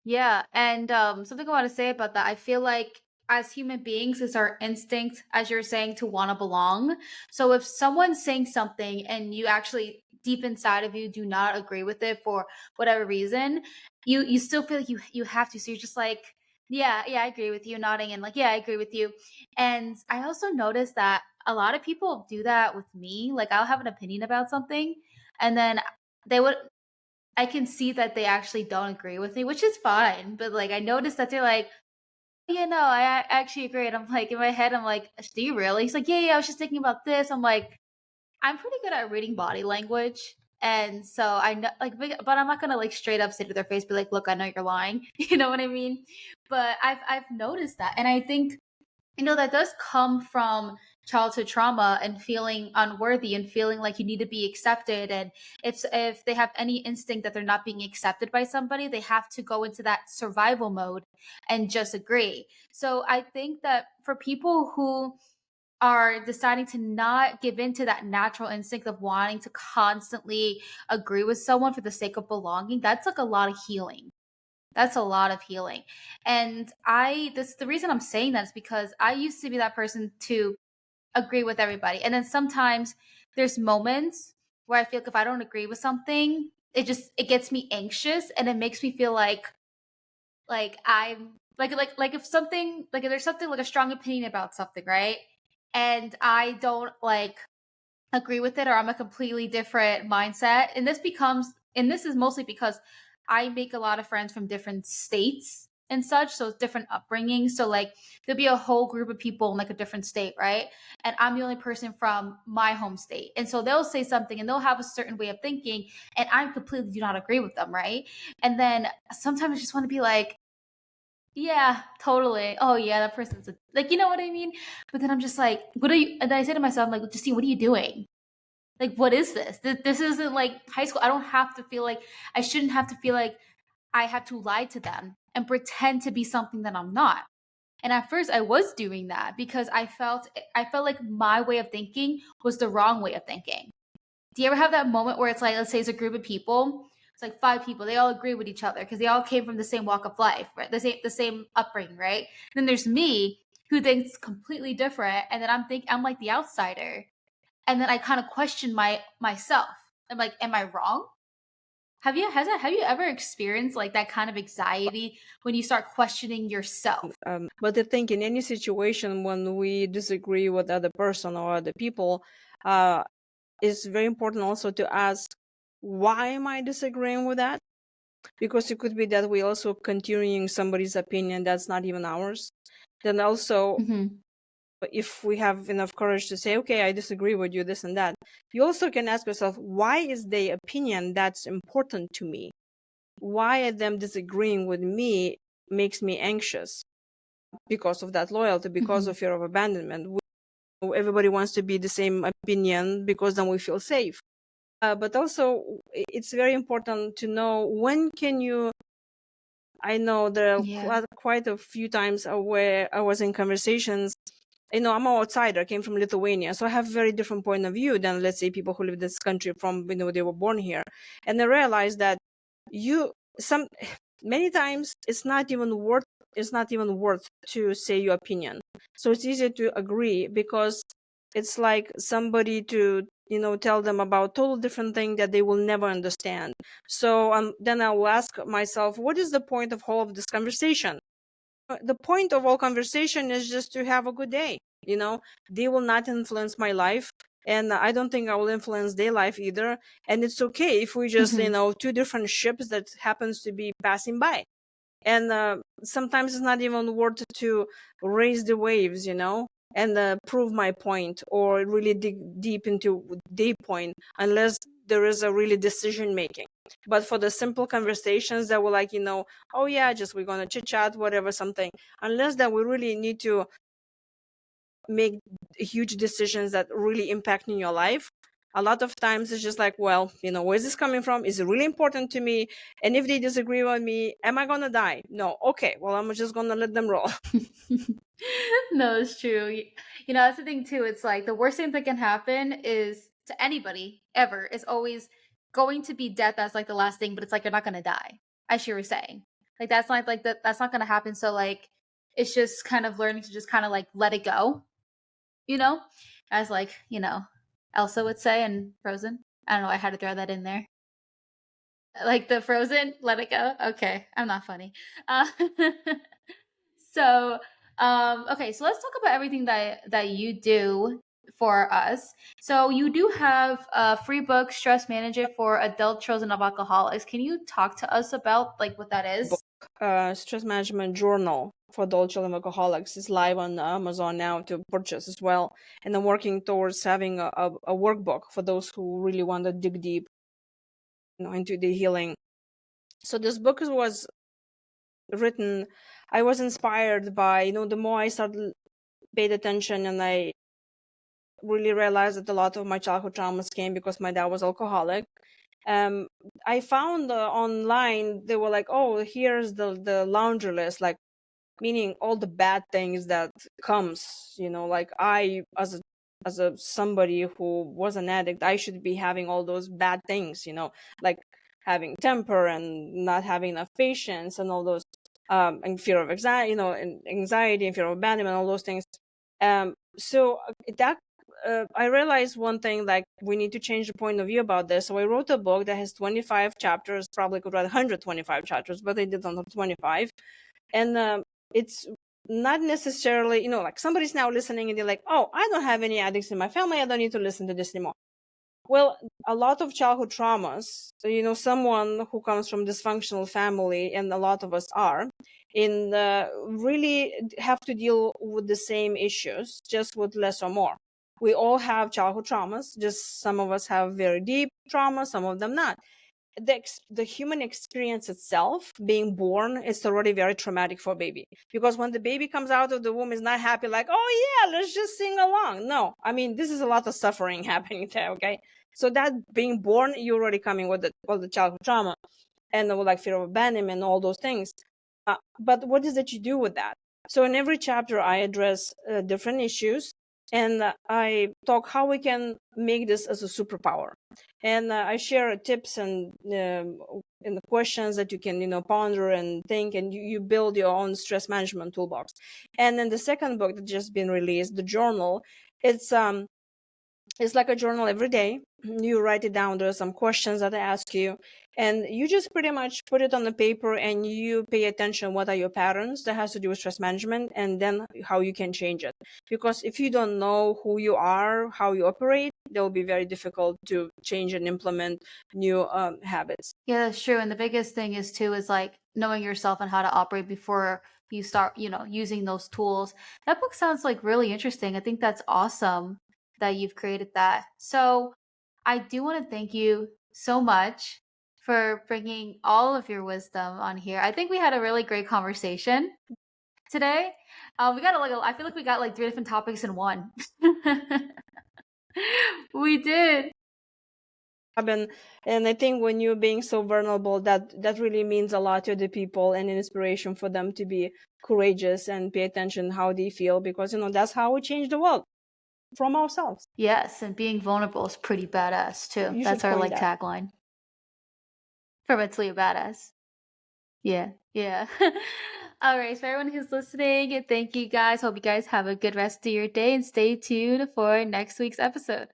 Yeah, and something I want to say about that, I feel like as human beings, it's our instinct, as you're saying, to want to belong. So if someone's saying something and you actually deep inside of you do not agree with it for whatever reason, you still feel like you have to. So you're just like, yeah, I agree with you, nodding and like, yeah, I agree with you. And I also noticed that a lot of people do that with me. Like, I'll have an opinion about something, and then they would I can see that they actually don't agree with me, which is fine. But like I noticed that they're like, yeah, no, actually agree. And I'm like, in my head, I'm like, do you really? He's like, yeah, yeah, I was just thinking about this. I'm like, I'm pretty good at reading body language. And so I know, like, but I'm not gonna like straight up say to their face, be like, look, I know you're lying. You know what I mean? But I've noticed that. And I think, that does come from childhood trauma and feeling unworthy and feeling like you need to be accepted. And if they have any instinct that they're not being accepted by somebody, they have to go into that survival mode and just agree. So I think that for people who are deciding to not give in to that natural instinct of wanting to constantly agree with someone for the sake of belonging, that's like a lot of healing. That's a lot of healing. And this the reason I'm saying that is because I used to be that person to agree with everybody. And then sometimes there's moments where I feel like if I don't agree with something, it gets me anxious and it makes me feel like I'm like if something like if there's something like a strong opinion about something, right? And I don't like agree with it or I'm a completely different mindset. And this is mostly because I make a lot of friends from different states and such, so it's different upbringing. So like there'll be a whole group of people in like a different state, right? And I'm the only person from my home state. And so they'll say something and they'll have a certain way of thinking and I completely do not agree with them, right? And then sometimes I just want to be like, yeah, totally. Oh yeah, that person's like, you know what I mean? But then I'm just like, what are you? And then I say to myself, I'm like, Justine, what are you doing? Like, what is this? This isn't like high school. I don't have to feel like I shouldn't have to feel like I have to lie to them and pretend to be something that I'm not. And at first I was doing that because I felt like my way of thinking was the wrong way of thinking. Do you ever have that moment where it's like, let's say it's a group of people, it's like five people, they all agree with each other because they all came from the same walk of life, right? The same upbringing, right? And then there's me who thinks completely different, and then I'm like the outsider, and then I kind of question myself. I'm like, am I wrong? Have you ever experienced like that kind of anxiety when you start questioning yourself? But I think in any situation when we disagree with other person or other people, uh, it's very important also to ask, why am I disagreeing with that? Because it could be that we also continuing somebody's opinion that's not even ours. Then also, Mm-hmm. if we have enough courage to say, okay, I disagree with you, this and that, you also can ask yourself, why is their opinion that's important to me? Why are them disagreeing with me makes me anxious? Because of that loyalty, because Mm-hmm. of fear of abandonment. Everybody wants to be the same opinion because then we feel safe. But also, it's very important to know when can you. I know there are Yeah. quite a few times where I was in conversations. I'm an outsider. I came from Lithuania, so I have a very different point of view than, let's say, people who live in this country from they were born here. And I realized that you some many times it's not even worth to say your opinion. So it's easier to agree because it's like somebody to tell them about total different thing that they will never understand. So then I will ask myself, what is the point of all of this conversation? The point of all conversation is just to have a good day. They will not influence my life, and I don't think I will influence their life either. And it's okay if we just Mm-hmm. two different ships that happens to be passing by. And sometimes it's not even worth to raise the waves, and prove my point or really dig deep into their point, unless there is a really decision making. But for the simple conversations that were like, oh yeah, just we're gonna chit chat, whatever, something, unless that we really need to make huge decisions that really impact in your life, a lot of times it's just like, well, where's this coming from? Is it really important to me? And if they disagree with me, am I gonna die? No. Okay, well, I'm just gonna let them roll. No, it's true. That's the thing too. It's like the worst thing that can happen is to anybody ever is always going to be death as like the last thing, but it's like you're not gonna die, as you were saying. Like that's not like that's not gonna happen. So like it's just kind of learning to just kind of like let it go, you know? As like, Elsa would say in Frozen. I don't know, I had to throw that in there. Like the Frozen, let it go. Okay, I'm not funny. Uh, so, okay, so let's talk about everything that you do. for us. So you do have a free book, Stress Manager for Adult Children of Alcoholics. Can you talk to us about like what that Book, is? Stress Management Journal for Adult Children of Alcoholics is live on Amazon now to purchase as well. And I'm working towards having a workbook for those who really want to dig deep, into the healing. So this book was written. I was inspired by, the more I started paid attention, and I really realized that a lot of my childhood traumas came because my dad was alcoholic. um I found online, they were like, oh, here's the laundry list, like, meaning all the bad things that comes, like, I, as a somebody who was an addict, I should be having all those bad things, like having temper and not having enough patience and all those, and fear of anxiety, and anxiety and fear of abandonment, all those things. So that I realized one thing, like, we need to change the point of view about this. So I wrote a book that has 25 chapters. Probably could write 125 chapters, but I did on 25. And it's not necessarily, like, somebody's now listening and they're like, oh, I don't have any addicts in my family, I don't need to listen to this anymore. Well, a lot of childhood traumas, someone who comes from dysfunctional family, and a lot of us are, in really have to deal with the same issues, just with less or more. We all have childhood traumas, just some of us have very deep trauma, some of them not. The human experience itself, being born, is already very traumatic for a baby, because when the baby comes out of the womb, is not happy, like, oh yeah, let's just sing along. No, I mean, this is a lot of suffering happening there. Okay, so that being born, you're already coming with all the childhood trauma, and like fear of abandonment and all those things. But what is it you do with that? So in every chapter, I address different issues, and I talk how we can make this as a superpower. And I share tips and the questions that you can, ponder and think, and you build your own stress management toolbox. And then the second book that just been released, the journal, it's it's like a journal every day. You write it down. There are some questions that I ask you, and you just pretty much put it on the paper, and you pay attention. What are your patterns that has to do with stress management, and then how you can change it. Because if you don't know who you are, how you operate, it will be very difficult to change and implement new habits. Yeah, that's true. And the biggest thing is too is like knowing yourself and how to operate before you start, using those tools. That book sounds like really interesting. I think that's awesome that you've created that. So I do want to thank you so much for bringing all of your wisdom on here. I think we had a really great conversation today. We got I feel like we got like three different topics in one. We did. And I think when you're being so vulnerable, that really means a lot to the people, and an inspiration for them to be courageous and pay attention how they feel, because that's how we change the world, from ourselves. Yes, and being vulnerable is pretty badass too. You That's should our coin like that. tagline for mentally a badass. Yeah, yeah. All right, for everyone who's listening, thank you guys. Hope you guys have a good rest of your day and stay tuned for next week's episode.